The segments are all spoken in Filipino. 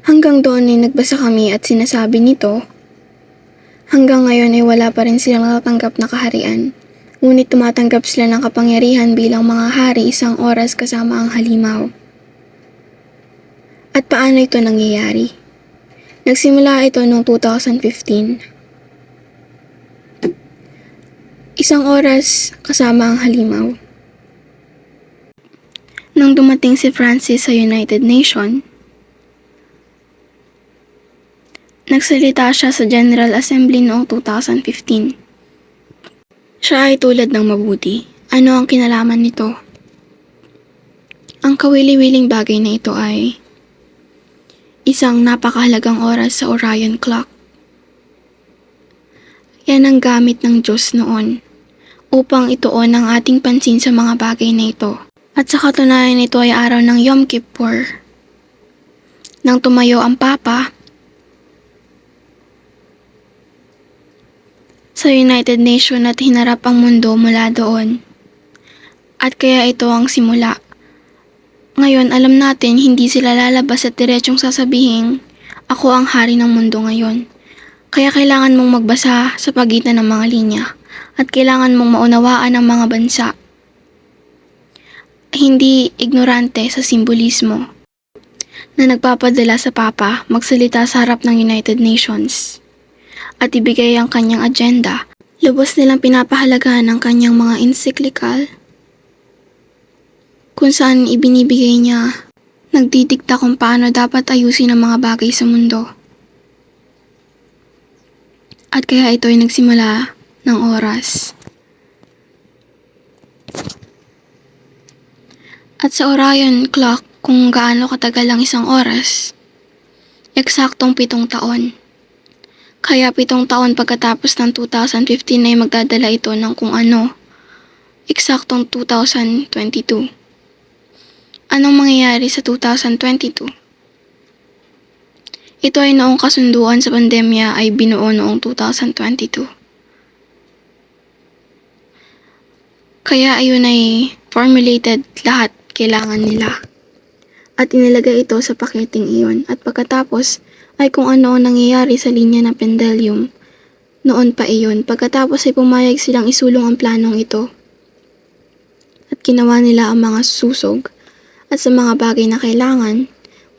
Hanggang doon ay nagbasa kami at sinasabi nito, hanggang ngayon ay wala pa rin silang natatanggap na kaharian, ngunit tumatanggap sila ng kapangyarihan bilang mga hari isang oras kasama ang halimaw. At paano ito nangyayari? Nagsimula ito noong 2015. Isang oras kasama ang halimaw. Nang dumating si Francis sa United Nations, nagsalita siya sa General Assembly noong 2015. Siya ay tulad ng mabuti. Ano ang kinalaman nito? Ang kawili-wiling bagay na ito ay isang napakahalagang oras sa Orion Clock. Yan ang gamit ng Diyos noon upang ituon ang ating pansin sa mga bagay na ito. At sa katunayan ito ay araw ng Yom Kippur. Nang tumayo ang Papa sa United Nations at hinarap ang mundo mula doon. At kaya ito ang simula. Ngayon alam natin hindi sila lalabas at diretsong sasabihin, ako ang hari ng mundo ngayon. Kaya kailangan mong magbasa sa pagitan ng mga linya at kailangan mong maunawaan ang mga bansa. Hindi ignorante sa simbolismo na nagpapadala sa Papa magsalita sa harap ng United Nations at ibigay ang kanyang agenda. Lubos nilang pinapahalagahan ang kanyang mga encyclical kung saan ibinibigay niya, nagdidikta kung paano dapat ayusin ang mga bagay sa mundo. At kaya ito ay nagsimula ng oras. At sa Orion Clock, kung gaano katagal ang isang oras, eksaktong 7 taon. Kaya 7 taon pagkatapos ng 2015 ay magdadala ito ng kung ano, eksaktong 2022. Anong mangyayari sa 2022? Ito ay noong kasunduan sa pandemya ay binuo noong 2022. Kaya ayun ay formulated lahat kailangan nila. At inilagay ito sa paketing iyon. At pagkatapos ay kung ano ang nangyayari sa linya ng pendulum. Noon pa iyon. Pagkatapos ay pumayag silang isulong ang planong ito. At ginawa nila ang mga susog at sa mga bagay na kailangan,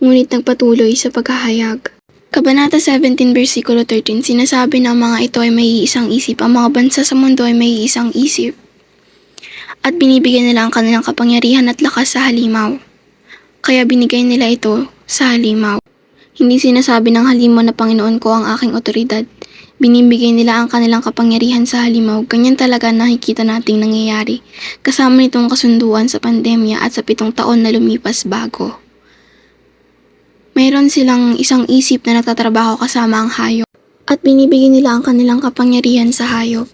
ngunit nagpatuloy sa paghahayag. Kabanata 17 versikulo 13 sinasabi na ang mga ito ay may iisang isip. Ang mga bansa sa mundo ay may iisang isip. At binibigyan nila ang kanilang kapangyarihan at lakas sa halimaw. Kaya binigay nila ito sa halimaw. Hindi sinasabi ng halimaw na Panginoon ko ang aking otoridad. Binibigay nila ang kanilang kapangyarihan sa halimaw. Ganyan talaga nakikita nating nangyayari. Kasama nitong kasunduan sa pandemya at sa 7 taon na lumipas bago. Mayroon silang isang isip na nagtatrabaho kasama ang hayop. At binibigay nila ang kanilang kapangyarihan sa hayop.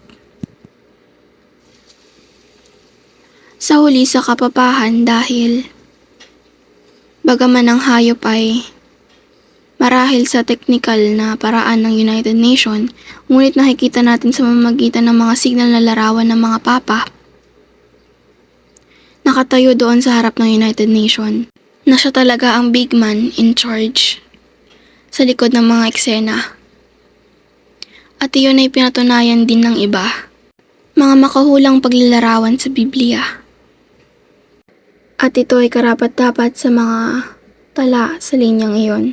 Sa huli sa kapapahan dahil bagaman ang hayop ay marahil sa teknikal na paraan ng United Nations, ngunit nakikita natin sa mamamagitan ng mga signal na larawan ng mga papa nakatayo doon sa harap ng United Nations na siya talaga ang big man in charge sa likod ng mga eksena. At iyon ay pinatunayan din ng iba, mga makahulang paglalarawan sa Biblia. At ito ay karapat-dapat sa mga tala sa linyang iyon.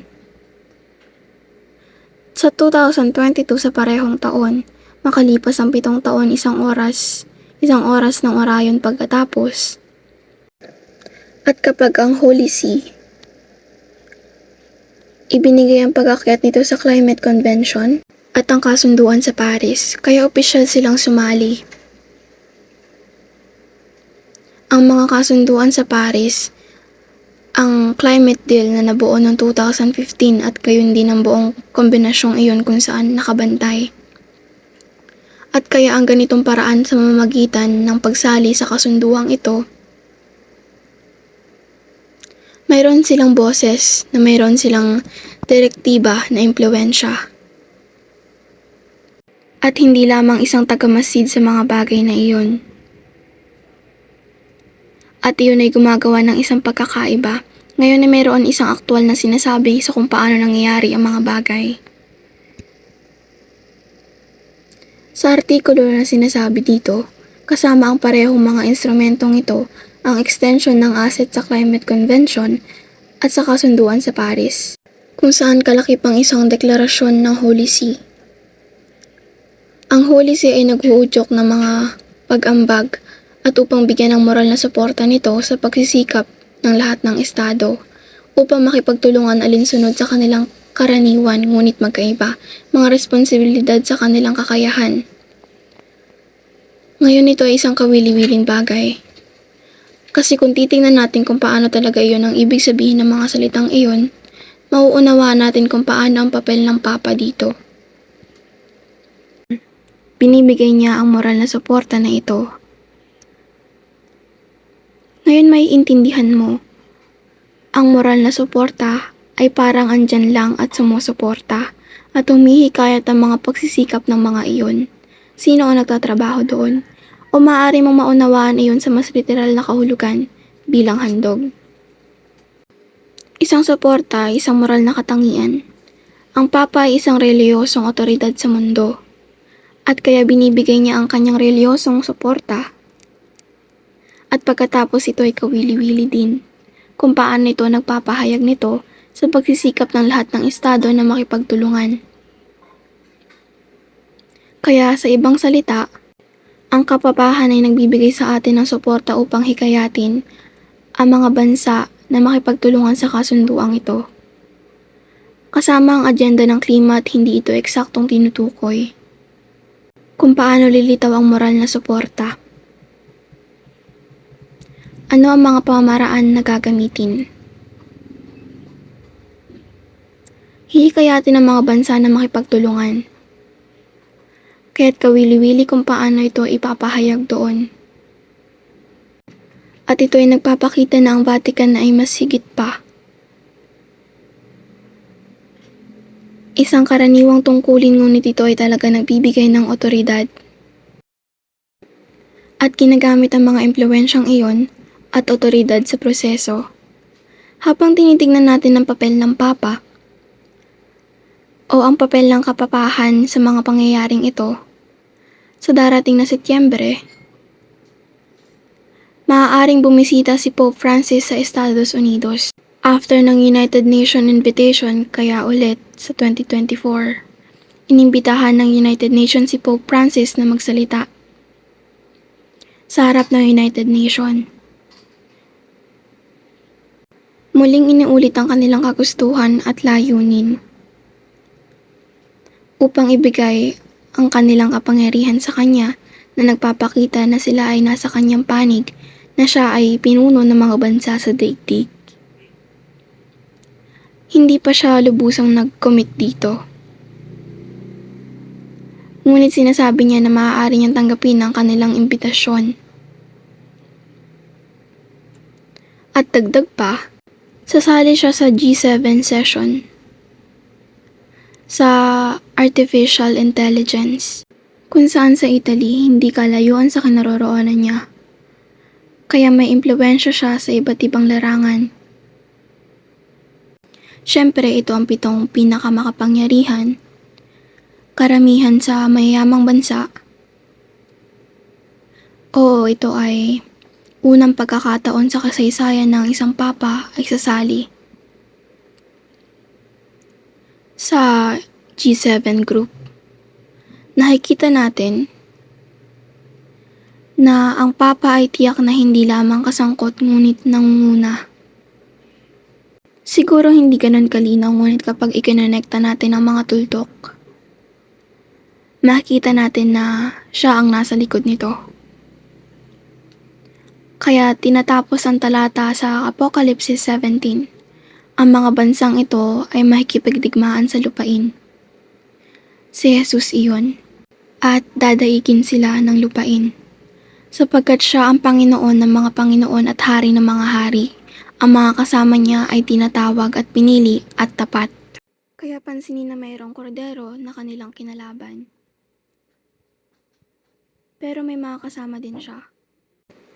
Sa 2022 sa parehong taon, makalipas ang 7 taon, isang oras ng Orion pagkatapos. At kapag ang Holy See, ibinigay ang pag-akyat nito sa Climate Convention at ang kasunduan sa Paris, kaya opisyal silang sumali. Ang mga kasunduan sa Paris, ang climate deal na nabuo noong 2015 at gayon din ang buong kombinasyong iyon kung saan nakabantay. At kaya ang ganitong paraan sa mamamagitan ng pagsali sa kasunduang ito, mayroon silang boses na mayroon silang direktiba na impluwensya. At hindi lamang isang tagamasid sa mga bagay na iyon. At iyon ay gumagawa ng isang pagkakaiba Ngayon ay mayroon isang aktwal na sinasabi sa kung paano nangyayari ang mga bagay. Sa artikulo na sinasabi dito, kasama ang parehong mga instrumentong ito, ang extension ng asset sa Climate Convention at sa kasunduan sa Paris, kung saan kalakip ang isang deklarasyon ng Holy See. Ang Holy See ay naghuudyok ng mga pag-ambag at upang bigyan ng moral na suporta nito sa pagsisikap ng lahat ng estado upang makipagtulungan alinsunod sa kanilang karaniwan ngunit magkaiba, mga responsibilidad sa kanilang kakayahan. Ngayon ito ay isang kawili-wiling bagay. Kasi kung titingnan natin kung paano talaga iyon ang ibig sabihin ng mga salitang iyon, mauunawaan natin kung paano ang papel ng Papa dito. Binibigay niya ang moral na suporta na ito. Ngayon may intindihan mo, ang moral na suporta ay parang andyan lang at sumusuporta at humihikayat ang mga pagsisikap ng mga iyon. Sino ang nagtatrabaho doon? O maaari mong maunawaan iyon sa mas literal na kahulugan bilang handog. Isang suporta, isang moral na katangian. Ang Papa ay isang reliyosong otoridad sa mundo at kaya binibigay niya ang kanyang reliyosong suporta at pagkatapos ito ay kawili-wili din kung paano ito nagpapahayag nito sa pagsisikap ng lahat ng estado na makipagtulungan. Kaya sa ibang salita, ang kapapahan ay nagbibigay sa atin ng suporta upang hikayatin ang mga bansa na makipagtulungan sa kasunduang ito. Kasama ang agenda ng klima at hindi ito eksaktong tinutukoy kung paano lilitaw ang moral na suporta. Ano ang mga pamamaraan na gagamitin? Hihikayatin ang mga bansa na makipagtulungan. Kaya't kawili-wili kung paano ito ipapahayag doon. At ito ay nagpapakita na ang Vatican ay mas higit pa. Isang karaniwang tungkulin ngunit ito ay talaga nagbibigay ng otoridad. At ginagamit ang mga impluwensyang iyon at otoridad sa proseso. Habang tinitingnan natin ang papel ng Papa o ang papel ng kapapahan sa mga pangyayaring ito, sa darating na Setyembre, maaaring bumisita si Pope Francis sa Estados Unidos after ng United Nations invitation kaya ulit sa 2024. Inimbitahan ng United Nations si Pope Francis na magsalita sa harap ng United Nations. Muling iniulit ang kanilang kagustuhan at layunin upang ibigay ang kanilang kapangyarihan sa kanya na nagpapakita na sila ay nasa kanyang panig na siya ay pinuno ng mga bansa sa daigdig. Hindi pa siya lubusang nag-commit dito. Ngunit sinasabi niya na maaari niyang tanggapin ang kanilang imbitasyon. At dagdag pa, sasali siya sa G7 session sa Artificial Intelligence, kung saan sa Italy hindi kalayuan sa kinaroroonan niya. Kaya may impluwensya siya sa iba't ibang larangan. Siyempre ito ang 7 pinakamakapangyarihan, karamihan sa mayayamang bansa. Oo, ito ay unang pagkakataon sa kasaysayan ng isang papa ay sasali sa G7 group. Nakikita natin na ang Papa ay tiyak na hindi lamang kasangkot ngunit nangunguna. Siguro hindi ganun kalinaw ngunit kapag ikinonekta natin ang mga tuldok, makikita natin na siya ang nasa likod nito. Kaya tinatapos ang talata sa Apocalypse 17. Ang mga bansang ito ay makikipagdigmaan sa lupain. Si Jesus iyon, at dadaigin sila ng lupain. Sapagkat siya ang Panginoon ng mga Panginoon at Hari ng mga hari. Ang mga kasama niya ay tinatawag at pinili at tapat. Kaya pansinin na mayroong kordero na kanilang kinalaban. Pero may mga kasama din siya.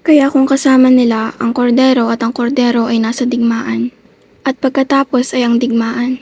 Kaya kung kasama nila ang kordero at ang kordero ay nasa digmaan, At pagkatapos ay ang digmaan.